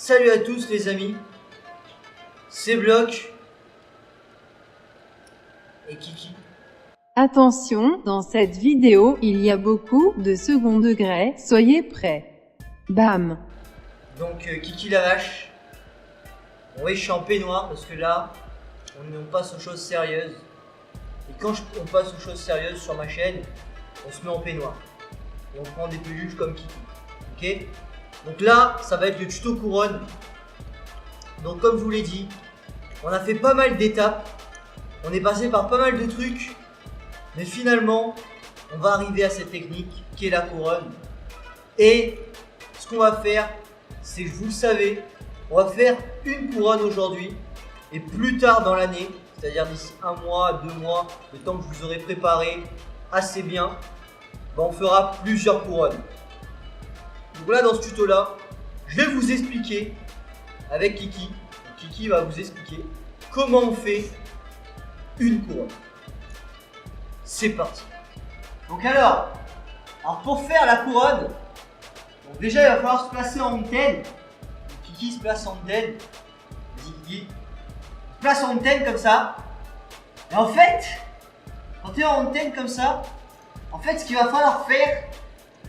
Salut à tous les amis, c'est Bloch et Kiki. Attention, dans cette vidéo, il y a beaucoup de second degré, soyez prêts. Bam! Donc Kiki la vache, oui je suis en peignoir parce que là, on passe aux choses sérieuses. Et quand on passe aux choses sérieuses sur ma chaîne, on se met en peignoir. Et on prend des peluches comme Kiki, ok? Donc là, ça va être le tuto couronne. Donc comme je vous l'ai dit, on a fait pas mal d'étapes, on est passé par pas mal de trucs, mais finalement, on va arriver à cette technique qui est la couronne. Et ce qu'on va faire, c'est que vous le savez, on va faire une couronne aujourd'hui, et plus tard dans l'année, c'est-à-dire d'ici 1 mois, 2 mois, le temps que je vous aurai préparé assez bien, on fera plusieurs couronnes. Donc là, dans ce tuto là, je vais vous expliquer avec Kiki. Kiki va vous expliquer comment on fait une couronne. C'est parti. Donc alors pour faire la couronne, déjà il va falloir se placer en antenne. Kiki se place en antenne. Vas-y Kiki. Se place en antenne comme ça. Et en fait, quand tu es en antenne comme ça, en fait ce qu'il va falloir faire,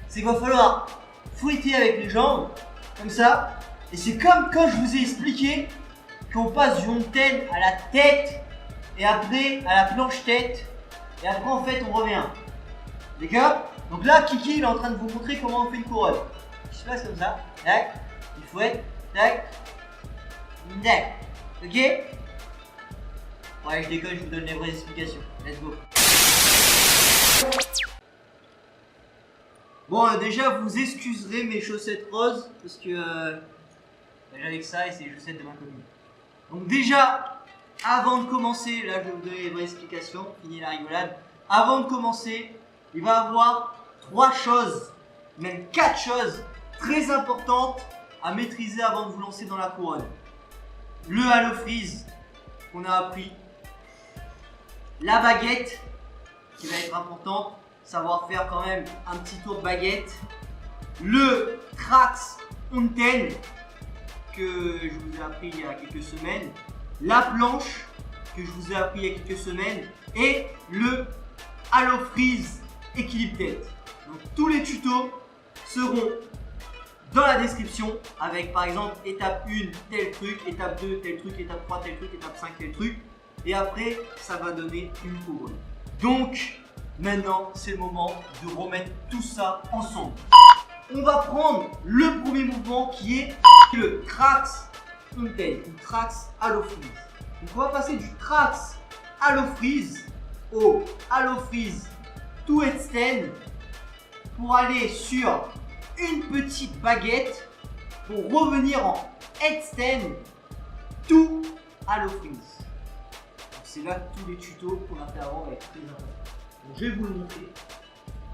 c'est qu'il va falloir fouetter avec les jambes, comme ça. Et c'est comme quand je vous ai expliqué qu'on passe du antenne à la tête et après à la planche tête. Et après en fait on revient. D'accord? Donc là Kiki il est en train de vous montrer comment on fait une couronne. Il se passe comme ça. Tac. Il fouette. Tac. Tac. Ok? Ouais je déconne, je vous donne les vraies explications. Let's go. Bon, déjà, vous excuserez mes chaussettes roses parce que j'avais que ça et c'est les chaussettes de ma copine. Donc, déjà, avant de commencer, là je vais vous donner les vraies explications, fini la rigolade. Avant de commencer, il va y avoir 3 choses, même 4 choses très importantes à maîtriser avant de vous lancer dans la couronne. Le halo freeze qu'on a appris, la baguette qui va être importante. Savoir faire quand même un petit tour de baguette, le Trax Antenne que je vous ai appris il y a quelques semaines, la planche que je vous ai appris il y a quelques semaines et le Halo Freeze équilibre tête. Donc tous les tutos seront dans la description avec par exemple étape 1 tel truc, étape 2 tel truc, étape 3 tel truc, étape 5 tel truc et après ça va donner une couronne. Donc maintenant, c'est le moment de remettre tout ça ensemble. On va prendre le premier mouvement qui est le Trax Antenne ou Trax Halo Freeze. Donc on va passer du Trax Halo Freeze au Halo Freeze to Headstand pour aller sur une petite baguette pour revenir en Headstand to Halo Freeze. C'est là que tous les tutos qu'on a fait avant vont être très importants. Donc, je vais vous le montrer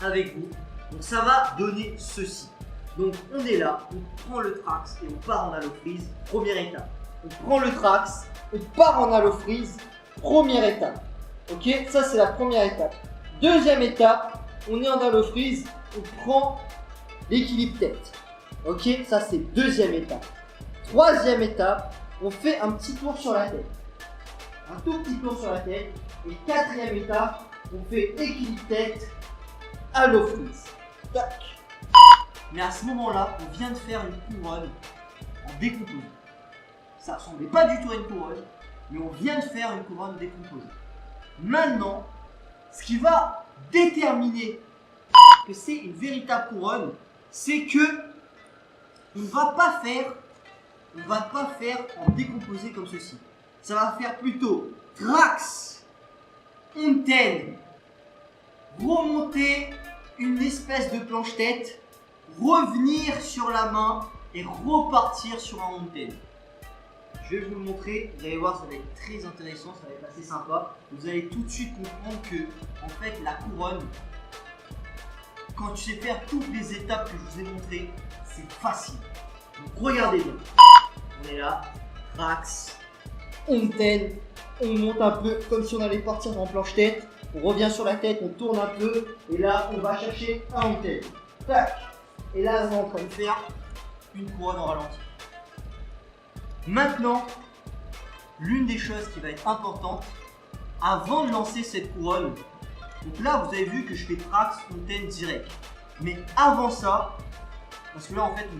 avec vous. Donc ça va donner ceci. Donc on est là, on prend le Trax et on part en Halo Freeze, première étape. On prend le Trax, on part en Halo Freeze, première étape. Ok, ça c'est la première étape. Deuxième étape, on est en Halo Freeze, on prend l'équilibre tête. Ok, ça c'est deuxième étape. Troisième étape, on fait un petit tour sur la tête. Un tout petit tour sur la tête. Et quatrième étape, on fait équilibre tête, Halo Freeze. Tac. Mais à ce moment-là, on vient de faire une couronne en décomposé. Ça ressemblait pas du tout à une couronne, mais on vient de faire une couronne décomposée. Maintenant, ce qui va déterminer que c'est une véritable couronne, c'est que on ne va pas faire en décomposé comme ceci. Ça va faire plutôt Trax Antenne, remonter une espèce de planche tête, revenir sur la main et repartir sur un antenne. Je vais vous le montrer, vous allez voir, ça va être très intéressant, ça va être assez sympa. Vous allez tout de suite comprendre que en fait la couronne, quand tu sais faire toutes les étapes que je vous ai montrées, c'est facile. Donc regardez bien. On est là, Trax Antenne. On monte un peu comme si on allait partir en planche tête, on revient sur la tête, on tourne un peu et là on va chercher un antenne. Tac. Et là on est en train de faire une couronne en ralenti. Maintenant, l'une des choses qui va être importante, avant de lancer cette couronne, donc là vous avez vu que je fais trax, fontaine, direct. Mais avant ça, parce que là en fait on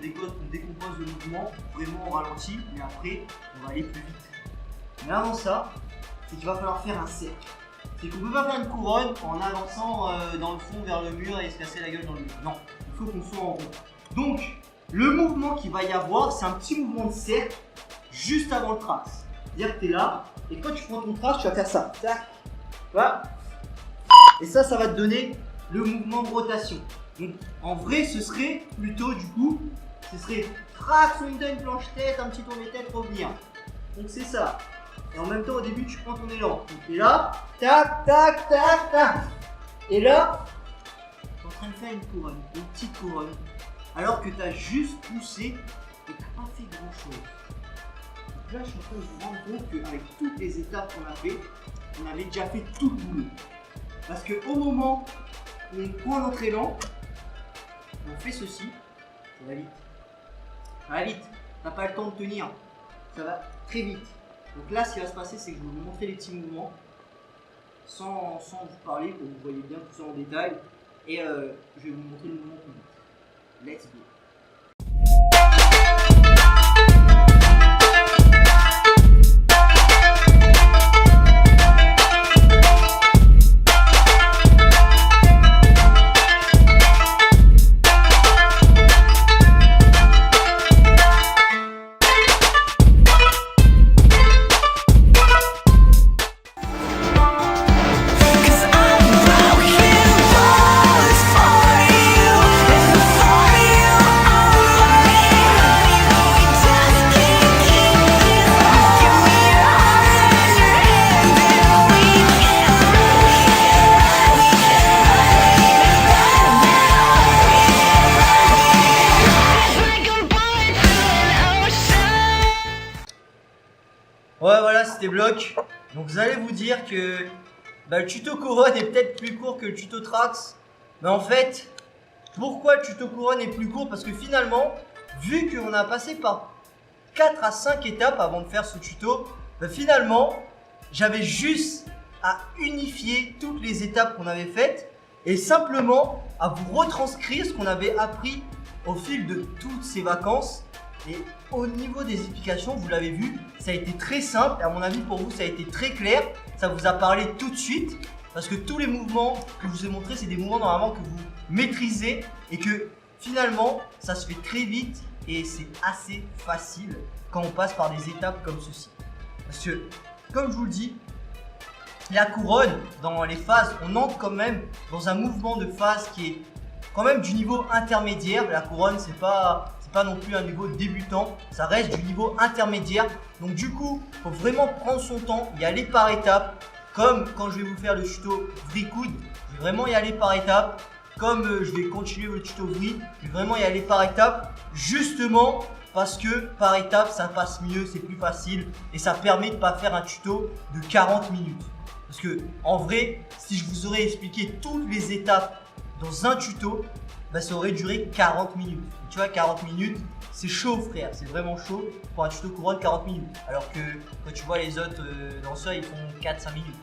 décompose le mouvement vraiment au ralenti, mais après on va aller plus vite. Mais avant ça, c'est qu'il va falloir faire un cercle. C'est qu'on ne peut pas faire une couronne en avançant dans le fond vers le mur et se casser la gueule dans le mur. Non, il faut qu'on soit en rond. Donc, le mouvement qu'il va y avoir, c'est un petit mouvement de cercle juste avant le trace. C'est-à-dire que tu es là, et quand tu prends ton trace, tu vas faire ça. Tac, voilà. Et ça va te donner le mouvement de rotation. Donc, en vrai, ce serait plutôt du coup, ce serait trace, fontaine, planche tête, un petit tourné tête, revenir. Donc c'est ça. Et en même temps, au début, tu prends ton élan. Donc tu es là, tac, tac, tac, tac. Et là, tu es en train de faire une couronne, une petite couronne. Alors que tu as juste poussé et tu n'as pas fait grand chose. Donc là, je suis en train de vous rendre compte qu'avec toutes les étapes qu'on a fait, on avait déjà fait tout le boulot. Parce qu'au moment où on prend notre élan, on fait ceci, ça va vite. Ça va vite, tu n'as pas le temps de tenir. Ça va très vite. Donc là, ce qui va se passer, c'est que je vais vous montrer les petits mouvements sans vous parler, pour que vous voyez bien tout ça en détail. Et je vais vous montrer le mouvement complet. Let's go. Ouais, voilà, c'était bloc. Donc vous allez vous dire que le tuto couronne est peut-être plus court que le tuto trax. Mais en fait, pourquoi le tuto couronne est plus court? Parce que finalement, vu qu'on a passé par 4 à 5 étapes avant de faire ce tuto, finalement, j'avais juste à unifier toutes les étapes qu'on avait faites et simplement à vous retranscrire ce qu'on avait appris au fil de toutes ces vacances. Et au niveau des explications, vous l'avez vu, ça a été très simple. À mon avis, pour vous, ça a été très clair. Ça vous a parlé tout de suite. Parce que tous les mouvements que je vous ai montrés, c'est des mouvements normalement que vous maîtrisez. Et que finalement, ça se fait très vite. Et c'est assez facile quand on passe par des étapes comme ceci. Parce que, comme je vous le dis, la couronne, dans les phases, on entre quand même dans un mouvement de phase qui est quand même du niveau intermédiaire. La couronne, c'est pas non plus un niveau débutant, ça reste du niveau intermédiaire. Donc du coup, il faut vraiment prendre son temps, y aller par étapes. Comme quand je vais vous faire le tuto vrille coude, je vais vraiment y aller par étapes. Comme je vais continuer le tuto vrille, je vais vraiment y aller par étapes. Justement parce que par étapes, ça passe mieux, c'est plus facile et ça permet de ne pas faire un tuto de 40 minutes. Parce que en vrai, si je vous aurais expliqué toutes les étapes dans un tuto, ça aurait duré 40 minutes. Et tu vois, 40 minutes, c'est chaud frère, c'est vraiment chaud pour un tuto couronne 40 minutes. Alors que quand tu vois les autres danseurs, ils font 4-5 minutes.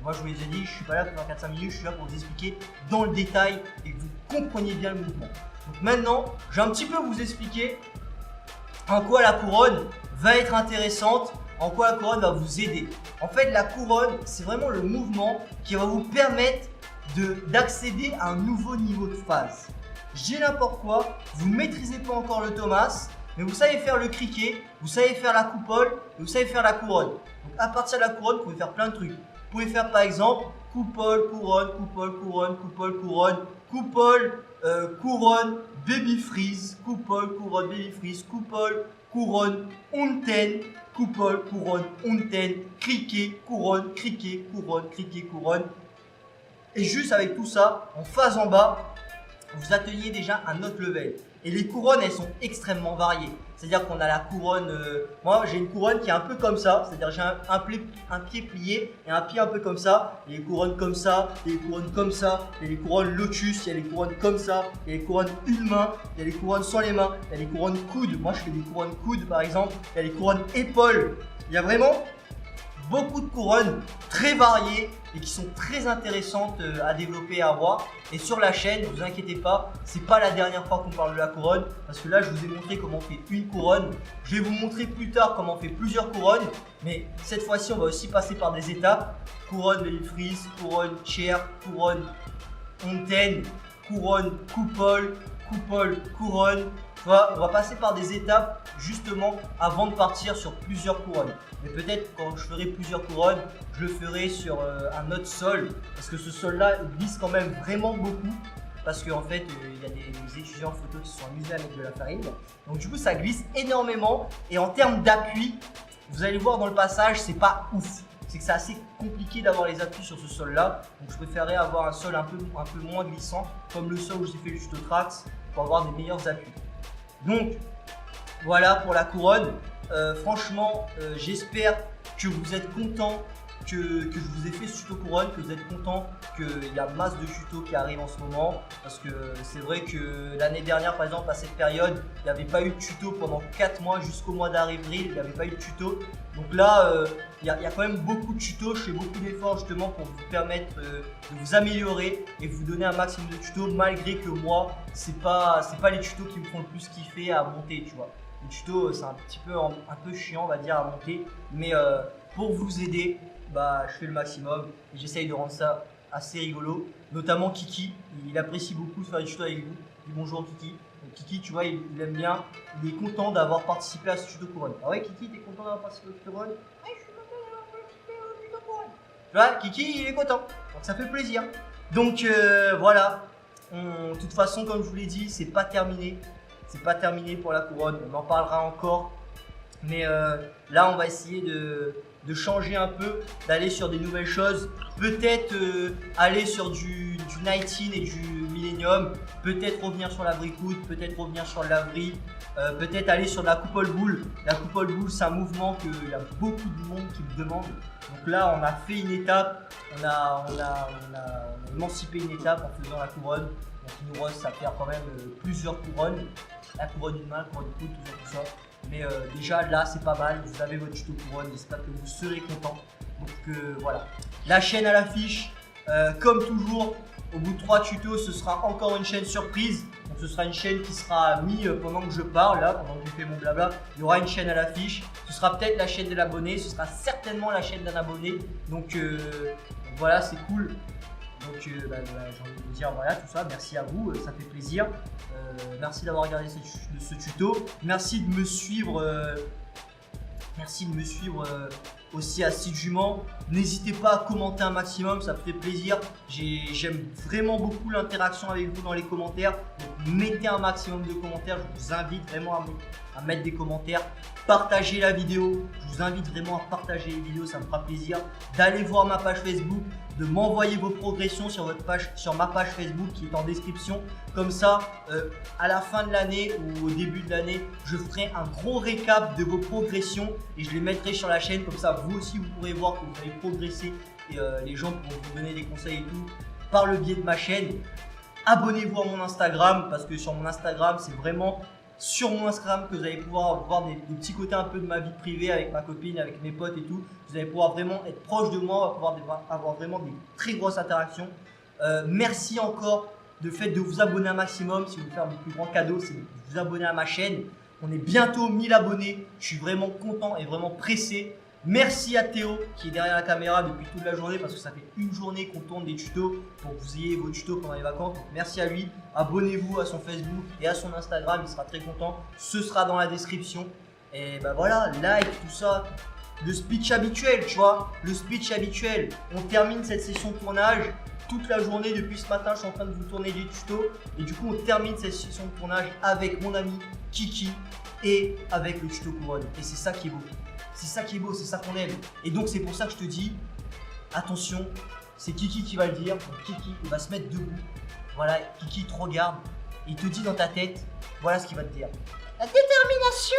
Moi je vous les ai dit, je suis pas là pour faire 4-5 minutes, je suis là pour vous expliquer dans le détail et que vous compreniez bien le mouvement. Donc maintenant, je vais un petit peu vous expliquer en quoi la couronne va être intéressante, en quoi la couronne va vous aider. En fait, la couronne, c'est vraiment le mouvement qui va vous permettre d'accéder à un nouveau niveau de phase. Je dis n'importe quoi, vous ne maîtrisez pas encore le Thomas, mais vous savez faire le criquet, vous savez faire la coupole et vous savez faire la couronne. Donc à partir de la couronne, vous pouvez faire plein de trucs. Vous pouvez faire par exemple coupole, couronne, coupole, couronne, coupole, couronne, coupole, couronne, baby freeze, coupole, couronne, baby freeze, coupole, couronne, onten, coupole, couronne, onten, criquet, couronne, criquet, couronne, criquet, couronne. Et juste avec tout ça, en phase en bas, vous atteignez déjà un autre level. Et les couronnes, elles sont extrêmement variées. C'est-à-dire qu'on a la couronne, moi j'ai une couronne qui est un peu comme ça, c'est-à-dire j'ai un pied plié et un pied un peu comme ça. Il y a les couronnes comme ça, il y a les couronnes comme ça, il y a les couronnes lotus, il y a les couronnes comme ça, il y a les couronnes une main, il y a les couronnes sans les mains, il y a les couronnes coudes. Moi je fais des couronnes coudes par exemple, il y a les couronnes épaules. Il y a vraiment beaucoup de couronnes très variées et qui sont très intéressantes à développer et à voir. Et sur la chaîne, ne vous inquiétez pas, c'est pas la dernière fois qu'on parle de la couronne, parce que là je vous ai montré comment on fait une couronne. Je vais vous montrer plus tard comment on fait plusieurs couronnes, mais cette fois-ci on va aussi passer par des étapes. Couronne Baby Freeze, couronne chair, couronne fontaine, couronne coupole, couronne. On va passer par des étapes justement avant de partir sur plusieurs couronnes. Mais peut-être quand je ferai plusieurs couronnes, je le ferai sur un autre sol. Parce que ce sol-là, il glisse quand même vraiment beaucoup. Parce qu'en fait, il y a des étudiants en photo qui se sont amusés avec de la farine. Donc du coup, ça glisse énormément. Et en termes d'appui, vous allez voir dans le passage, c'est pas ouf. C'est que c'est assez compliqué d'avoir les appuis sur ce sol-là. Donc je préférerais avoir un sol un peu moins glissant, comme le sol où j'ai fait le tuto Trax, pour avoir des meilleurs appuis. Donc voilà pour la couronne. Franchement, j'espère que vous êtes contents que je vous ai fait ce tuto couronne, que vous êtes contents qu'il y a masse de tutos qui arrivent en ce moment. Parce que c'est vrai que l'année dernière, par exemple, à cette période, il n'y avait pas eu de tuto pendant 4 mois jusqu'au mois d'avril, il n'y avait pas eu de tuto. Donc là, il y a quand même beaucoup de tutos. Je fais beaucoup d'efforts justement pour vous permettre de vous améliorer et vous donner un maximum de tutos, malgré que moi, c'est pas les tutos qui me font le plus kiffer à monter, tu vois. Les tutos, c'est un peu chiant, on va dire, à monter, mais pour vous aider, bah, je fais le maximum et j'essaye de rendre ça assez rigolo. Notamment Kiki, il apprécie beaucoup de faire des tutos avec vous. Dis bonjour Kiki. Donc, Kiki, tu vois, il aime bien, il est content d'avoir participé à ce tuto couronne. Ah ouais, Kiki, t'es content d'avoir participé au tuto couronne? Ouais, je suis content d'avoir participé au tuto couronne. Tu vois, Kiki, il est content, donc ça fait plaisir. Donc voilà, de toute façon, comme je vous l'ai dit, c'est pas terminé. C'est pas terminé pour la couronne, on en parlera encore. Mais là, on va essayer de changer un peu, d'aller sur des nouvelles choses. Peut-être aller sur du 19 et du Millennium. Peut-être revenir sur la Bricout, peut-être revenir sur l'Avry. Peut-être aller sur la Coupole Boule. La Coupole Boule, c'est un mouvement qu'il y a beaucoup de monde qui me demande. Donc là, on a fait une étape. On a émancipé une étape en faisant la couronne. Donc il nous reste à faire quand même plusieurs couronnes. La couronne d'une main, la couronne de coude, tout ça. Mais déjà là c'est pas mal, vous avez votre tuto couronne, j'espère que vous serez contents. Donc voilà, la chaîne à l'affiche, comme toujours, au bout de 3 tutos ce sera encore une chaîne surprise. Donc ce sera une chaîne qui sera mise pendant que je parle, là, pendant que je fais mon blabla. Il y aura une chaîne à l'affiche, ce sera peut-être la chaîne de l'abonné, ce sera certainement la chaîne d'un abonné. Donc voilà, c'est cool. Donc j'ai envie de vous dire voilà tout ça, merci à vous, ça fait plaisir. Merci d'avoir regardé ce tuto. Merci de me suivre. Aussi assidûment. N'hésitez pas à commenter un maximum, ça me fait plaisir. J'aime vraiment beaucoup l'interaction avec vous dans les commentaires. Donc mettez un maximum de commentaires. Je vous invite vraiment à mettre des commentaires. Partagez la vidéo. Je vous invite vraiment à partager les vidéos, ça me fera plaisir. D'aller voir ma page Facebook, de m'envoyer vos progressions sur ma page Facebook qui est en description. Comme ça, à la fin de l'année ou au début de l'année, je ferai un gros récap de vos progressions et je les mettrai sur la chaîne. Comme ça, vous aussi, vous pourrez voir que vous avez progressé et les gens pourront vous donner des conseils et tout par le biais de ma chaîne. Abonnez-vous à mon Instagram parce que sur mon Instagram, c'est vraiment sur mon Instagram que vous allez pouvoir voir des petits côtés un peu de ma vie privée avec ma copine, avec mes potes et tout. Vous allez pouvoir vraiment être proche de moi, on va pouvoir avoir vraiment des très grosses interactions. Merci encore de fait de vous abonner un maximum. Si vous voulez faire mon plus grand cadeau, c'est de vous abonner à ma chaîne. On est bientôt 1000 abonnés. Je suis vraiment content et vraiment pressé. Merci à Théo qui est derrière la caméra depuis toute la journée parce que ça fait une journée qu'on tourne des tutos pour que vous ayez vos tutos pendant les vacances. Donc merci à lui. Abonnez-vous à son Facebook et à son Instagram, il sera très content. Ce sera dans la description. Et bah voilà, like, tout ça. Le speech habituel, tu vois. Le speech habituel. On termine cette session de tournage. Toute la journée depuis ce matin, je suis en train de vous tourner des tutos. Et du coup, on termine cette session de tournage avec mon ami Kiki et avec le tuto couronne. Et c'est ça qui est beau. C'est ça qui est beau, c'est ça qu'on aime. Et donc c'est pour ça que je te dis, attention, c'est Kiki qui va le dire. Donc Kiki, il va se mettre debout. Voilà, Kiki te regarde. il te dit dans ta tête, voilà ce qu'il va te dire. La détermination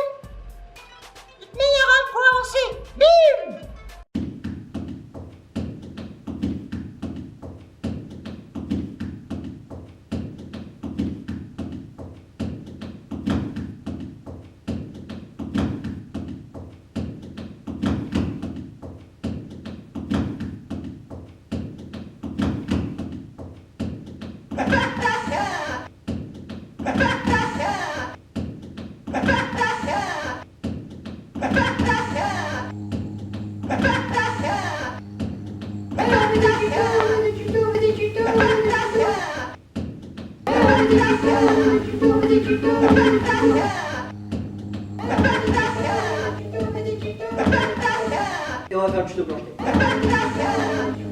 est le meilleur arme pour avancer. Bim! Et on va faire le tuto plancher.